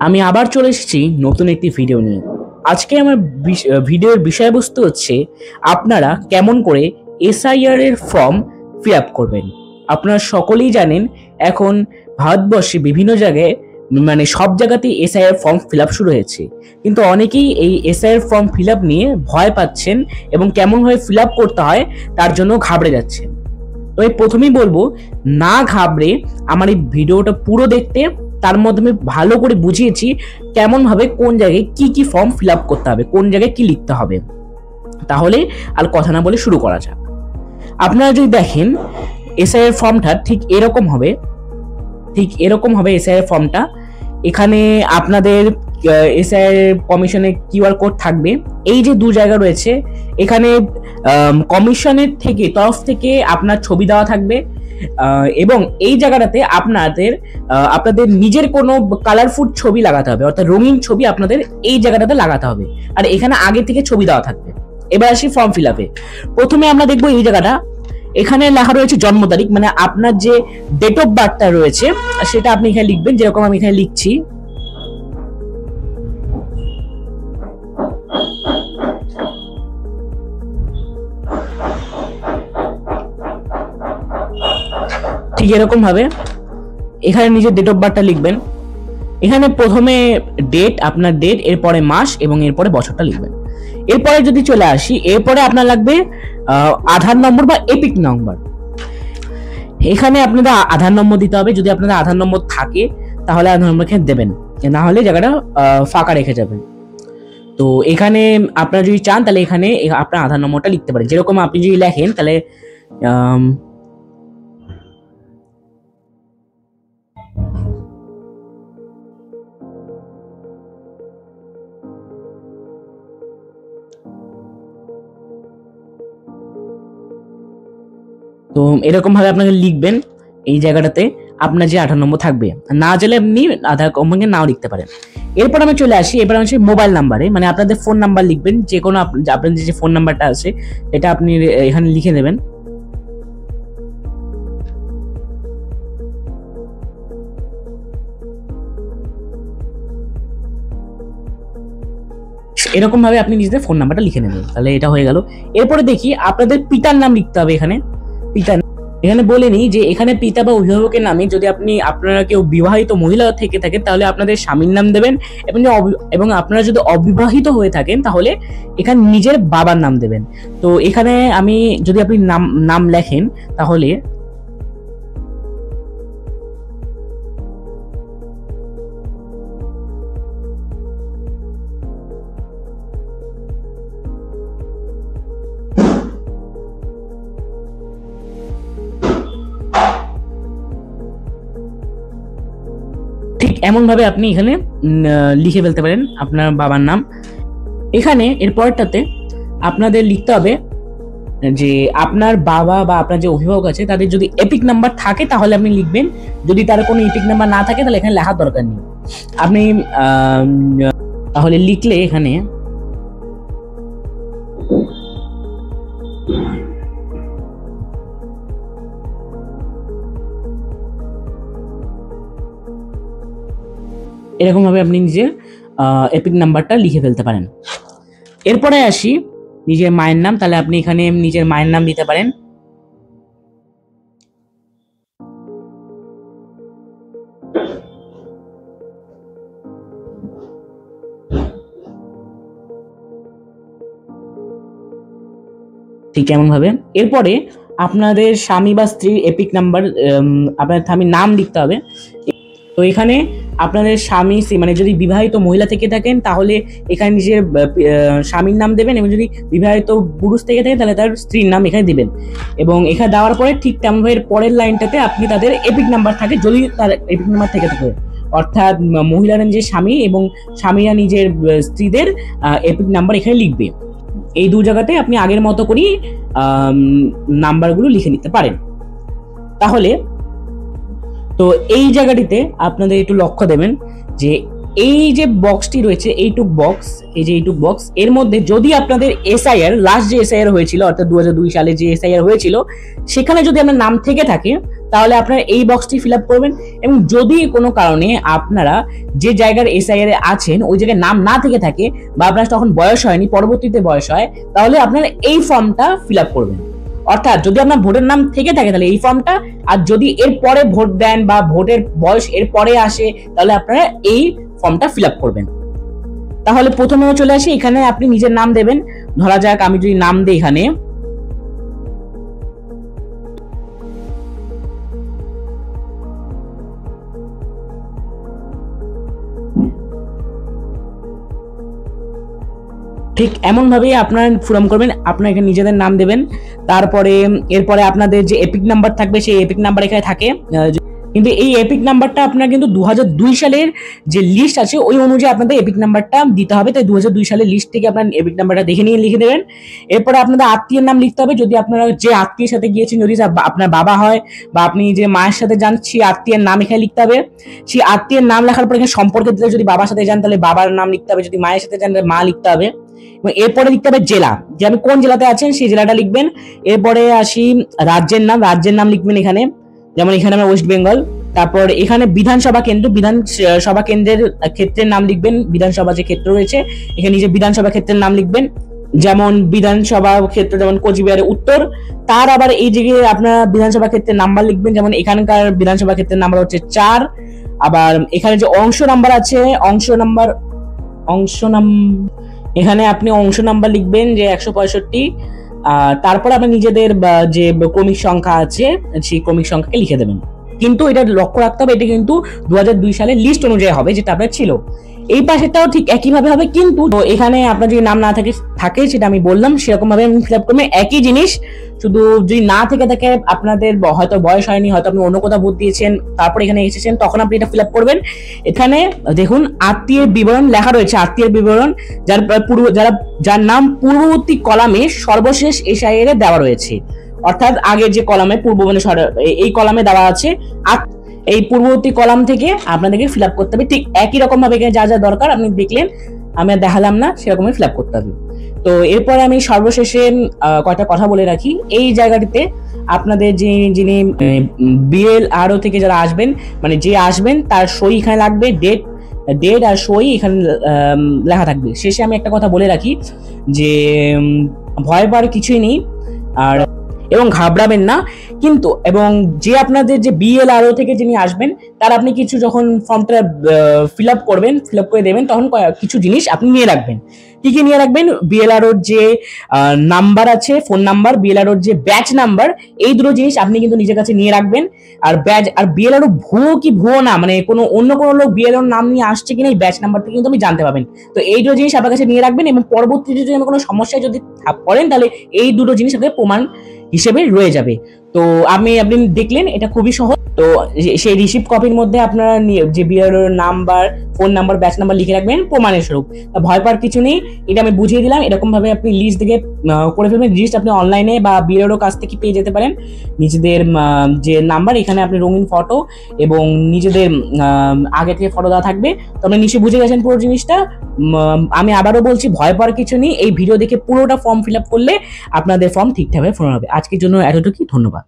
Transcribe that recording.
আমি আবার চলে এসেছি নতুন একটি ভিডিও নিয়ে। আজকে আমার ভিডিওর বিষয়বস্তু হচ্ছে আপনারা কেমন করে এসআইআর এর ফর্ম ফিল আপ করবেন। আপনারা সকলেই জানেন এখন ভারতবর্ষে বিভিন্ন জায়গায় মানে সব জায়গাতেই এসআইআর ফর্ম ফিল আপ শুরু হয়েছে, কিন্তু অনেকেই এই এসআইআর ফর্ম ফিল আপ নিয়ে ভয় পাচ্ছেন এবং কেমনভাবে ফিল আপ করতে হয় তার জন্য ঘাবড়ে যাচ্ছেন। তো আমি প্রথমেই বলবো, না ঘাবড়ে আমার এই ভিডিওটা পুরো দেখতে। তার মাধ্যমে ভালো করে বুঝিয়েছি কেমন ভাবে কোন জায়গায় কি কি ফর্ম ফিল আপ করতে হবে, কোন জায়গায় কি লিখতে হবে। তাহলে আর কথা না বলে শুরু করা যাক। আপনারা যদি দেখেন এসআইআর ফর্মটা ঠিক এরকম হবে, এসআইআর ফর্মটা। এখানে আপনাদের এসআইআর কমিশনের কিউআর কোড থাকবে। এই যে দু জায়গা রয়েছে, এখানে কমিশনের তরফ থেকে আপনার ছবি দেওয়া থাকবে, এবং এই জায়গাটাতে আপনাদের নিজের কোনো কালারফুল ছবি লাগাতে হবে, অর্থাৎ রঙিন ছবি আপনাদের এই জায়গাটাতে লাগাতে হবে। আর এখানে আগে থেকে ছবি দেওয়া থাকবে। এবার আসি ফর্ম ফিল আপে। প্রথমে আমরা দেখবো এই জায়গাটা, এখানে লেখা রয়েছে জন্ম তারিখ, মানে আপনার যে ডেট অফ বার্থটা রয়েছে সেটা আপনি এখানে লিখবেন, যেরকম আমি এখানে লিখছি। ঠিক এরকম ভাবে এখানে নিজের ডেট অফ বার্থটা লিখবেন। এখানে প্রথমে ডেট, আপনার ডেট, এরপরে মাস এবং এরপরে বছরটা লিখবেন। এরপরে যদি চলে আসি, এরপরে আপনার লাগবে আধার নম্বর বা এপিক নম্বর। এখানে আপনাদের আধার নম্বর দিতে হবে। যদি আপনাদের আধার নম্বর থাকে তাহলে আধার নম্বর এখানে দেবেন, না হলে জায়গাটা ফাঁকা রেখে যাবেন। তো এখানে আপনারা যদি চান তাহলে এখানে আপনার আধার নম্বরটা লিখতে পারেন। যেরকম আপনি যদি লেখেন তাহলে তো এরকম ভাবে আপনাকে লিখবেন এই জায়গাটাতে আপনার যে 18 নম্বর থাকবে। না চাইলে আপনি আধার নম্বর নাও লিখতে পারেন। এরপর আমি চলে আসি, এবার আমি মোবাইল নাম্বারে, মানে আপনাদের ফোন নাম্বার লিখবেন। যে কোনো আপনার যে ফোন নাম্বারটা আছে এটা আপনি এখানে লিখে দেবেন। এরকম ভাবে আপনি নিজেদের ফোন নাম্বারটা লিখে নেবেন, তাহলে এটা হয়ে গেল। এরপরে দেখি আপনাদের পিতার নাম লিখতে হবে। এখানে বলে নিই যে এখানে পিতা বা অভিভাবকের নামে যদি আপনারা কেউ বিবাহিত মহিলা থেকে থাকেন তাহলে আপনাদের স্বামীর নাম দেবেন, এবং আপনারা যদি অবিবাহিত হয়ে থাকেন তাহলে এখানে নিজের বাবার নাম দেবেন। তো এখানে যদি আপনি নাম লেখেন তাহলে ঠিক এমন ভাবে আপনি এখানে লিখে ফেলতে পারেন আপনার বাবার নাম। এখানে এরপরটাতে আপনাদের লিখতে হবে যে আপনার বাবা বা আপনার যে অভিভাবক আছে তাদের যদি এপিক নাম্বার থাকে তাহলে আপনি লিখবেন। যদি তার কোনো এপিক নাম্বার না থাকে তাহলে এখানে লেখার দরকার নেই। আপনি তাহলে লিখলে এখানে এরকম ভাবে আপনি নিজের এপিক নাম্বারটা লিখে ফেলতে পারেন। এরপরে আসি নিজের মায়ের নাম, তাহলে আপনি এখানে নিজের মায়ের নাম দিতে পারেন। ঠিক এমন ভাবে এরপরে আপনাদের স্বামী বা স্ত্রীর এপিক নাম্বার, আপনার স্বামীর নাম লিখতে হবে। তো এখানে আপনাদের স্বামী, মানে যদি বিবাহিত মহিলা থেকে থাকেন তাহলে এখানে নিজের স্বামীর নাম দেবেন, এবং যদি বিবাহিত পুরুষ থেকে থাকেন তাহলে তার স্ত্রীর নাম এখানে দিবেন। এবং এখানে দেওয়ার পরে ঠিক তেমনভাবে পরের লাইনটাতে আপনি তাদের এপিক নাম্বার থাকে, যদি তার এপিক নাম্বার থেকে থাকে, অর্থাৎ মহিলারা নিজের স্বামী এবং স্বামীরা নিজের স্ত্রীদের এপিক নাম্বার এখানে লিখবে। এই দু জায়গাতে আপনি আগের মতো করেই নাম্বারগুলো লিখে নিতে পারেন। তাহলে তো এই জায়গাটিতে আপনাদের একটু লক্ষ্য দেবেন যে এই যে বক্সটি রয়েছে এইটুক বক্স, এই যে এইটুক বক্স, এর মধ্যে যদি আপনাদের এসআইআর লাস্ট যে এসআইআর হয়েছিল অর্থাৎ 2002 সালে যে এসআইআর হয়েছিল সেখানে যদি আপনার নাম থেকে থাকে তাহলে আপনারা এই বক্সটি ফিল আপ করবেন। এবং যদি কোনো কারণে আপনারা যে জায়গার এসআইআর আছেন ওই জায়গায় নাম না থেকে থাকে বা আপনার তখন বয়স হয়নি, পরবর্তীতে বয়স হয়, তাহলে আপনারা এই ফর্মটা ফিল আপ করবেন। অর্থাৎ যদি আপনার ভোটের নাম থেকে থাকে তাহলে এই ফর্মটা, আর যদি এর পরে ভোট দেন বা ভোটের বয়স এর পরে আসে তাহলে আপনারা এই ফর্মটা ফিল আপ করবেন। তাহলে প্রথমে চলে আসি, এখানে আপনি নিজের নাম দেবেন। ধরা যাক আমি যদি নাম দিই এখানে ঠিক এমন ভাবেই আপনারা ফর্ম করবেন। আপনারা এখানে নিজেদের নাম দেবেন, তারপরে এরপরে আপনাদের যে এপিক নাম্বার থাকবে সেই এপিক নাম্বার এখানে থাকে, কিন্তু এই এপিক নাম্বারটা আপনার কিন্তু 2002 সালের যে লিস্ট আছে ওই অনুযায়ী আপনাদের এপিক নাম্বারটা দিতে হবে। তাই 2002 সালের লিস্ট থেকে আপনার এপিক নাম্বারটা দেখে নিয়ে লিখে দেবেন। এরপরে আপনাদের আত্মীয়ের নাম লিখতে হবে, যদি আপনারা যে আত্মীয়ের সাথে গিয়েছেন, যদি আপনার বাবা হয় বা আপনি যে মায়ের সাথে যান সেই আত্মীয়ের নাম এখানে লিখতে হবে। সেই আত্মীয়ের নাম লেখার পর এখানে সম্পর্কে দিতে, যদি বাবার সাথে যান তাহলে বাবার নাম লিখতে হবে, যদি মায়ের সাথে যান তাহলে মা লিখতে হবে। এবং এরপরে লিখতে হবে জেলা, যে আপনি কোন জেলাতে আছেন সেই জেলাটা লিখবেন। এরপরে আসি রাজ্যের নাম, রাজ্যের নাম লিখবেন এখানে, যেমন এখানে আমরা ওয়েস্ট বেঙ্গল। তারপর এখানে বিধানসভা কেন্দ্র, বিধানসভা কেন্দ্রের ক্ষেত্রের নাম লিখবেন। বিধানসভা যে ক্ষেত্র রয়েছে এখানে নিজের বিধানসভা ক্ষেত্রের নাম লিখবেন, যেমন বিধানসভা ক্ষেত্র যেমন কোচবিহারের উত্তর, তার আবার এই জায়গায় আপনার বিধানসভা ক্ষেত্রের নাম্বার লিখবেন। যেমন এখানকার বিধানসভা ক্ষেত্রের নাম্বার হচ্ছে 4। আবার এখানে যে অংশ নাম্বার আছে, এখানে আপনি অংশ নাম্বার লিখবেন যে 165। তারপর আপনি নিজেদের যে ক্রমিক সংখ্যা আছে সেই ক্রমিক সংখ্যাকে লিখে দেবেন। কিন্তু এটা লক্ষ্য রাখতে হবে এটা কিন্তু 2002 সালের লিস্ট অনুযায়ী হবে যেটা আপনার ছিল। এই পাশেরটাও ঠিক একইভাবে হবে, কিন্তু এখানে আপনার যদি নাম না থাকে সেটা আমি বললাম সেরকম ভাবে আমি ফিল আপ করবেন। একই জিনিস, শুধু যদি না থেকে থাকে আপনাদের হয়তো বয়স হয়নি, হয়তো আপনি অন্য কোথাও ভোট দিয়েছেন তারপর এখানে এসেছেন, তখন আপনি এটা ফিল আপ করবেন। এখানে দেখুন আত্মীয়ের বিবরণ লেখা রয়েছে, আত্মীয়ের বিবরণ যার নাম পূর্ববর্তী কলামে সর্বশেষ এসআইআর এ দেওয়া রয়েছে। অর্থাৎ আগের যে কলামে এই কলামে দেওয়া আছে, এই পূর্ববর্তী কলাম থেকে আপনাদেরকে ফিল আপ করতে হবে। ঠিক একই রকম ভাবে এখানে যা যা দরকার আপনি দেখলেন, আমি আর দেখালাম না, সেরকম ফিল আপ করতে হবে। তো এরপরে আমি সর্বশেষে কয়েকটা কথা বলে রাখি। এই জায়গাটিতে আপনাদের যিনি বিএলআরও থেকে যারা আসবেন, মানে যে আসবেন তার সই এখানে লাগবে, ডেট আর সই এখানে লেখা থাকবে। শেষে আমি একটা কথা বলে রাখি যে ভয় পাওয়ার কিছুই নেই আর এবং ঘাবড়াবেন না, কিন্তু এবং যে আপনাদের যে বিএলআরও থেকে যিনি আসবেন তার আপনি কিছু যখন ফর্মটা ফিল আপ করে দেবেন তখন কিছু জিনিস আপনি নিয়ে রাখবেন। কি কি নিয়ে রাখবেন? বিএলআরওর যে নাম্বার আছে, ফোন নাম্বার, বিএলআরওর যে ব্যাচ নাম্বার, এই দুটো জিনিস আপনি কিন্তু নিজের কাছে নিয়ে রাখবেন। আর ব্যাচ আর বিএলআরও ভুয়ো কি ভুয়ো না, মানে অন্য কোনো লোক বিএলআরওর নাম নিয়ে আসছে কিনা এই ব্যাচ নাম্বার থেকে কিন্তু আপনি জানতে পারবেন। তো এই দুটো জিনিস আপনার কাছে নিয়ে রাখবেন এবং পরবর্তীতে যদি কোনো সমস্যায় যদি পড়েন তাহলে এই দুটো জিনিস আপনাদের প্রমাণ হিসেবে রয়ে যাবে। তো আপনি দেখলেন এটা খুবই সহজ। তো সেই রিসিপ্ট কপির মধ্যে আপনারা যে বিএলআরওর number, phone number, batch number লিখে রাখবেন প্রমাণের স্বরূপ। ভয় পাওয়ার কিছু নেই, এটা আমি বুঝিয়ে দিলাম। এরকম ভাবে আপনি লিস্ট থেকে করে ফেলবেন। লিস্ট আপনি অনলাইনে বা বিএলআরওর কাছ থেকে পেয়ে যেতে পারেন। নিজেদের যে নাম্বার, এখানে আপনি রঙিন ফটো এবং নিজেদের আগে থেকে ফটো দেওয়া থাকবে। তো আপনি নিশ্চয়ই বুঝে গেছেন পুরো জিনিসটা। আমি আবারও বলছি, ভয় পাওয়ার কিছু নেই। এই ভিডিও দেখে পুরোটা ফর্ম ফিল আপ করলে আপনাদের ফর্ম ঠিকঠাকভাবে পূরণ হবে। আজকের জন্য এতটুকুই, ধন্যবাদ।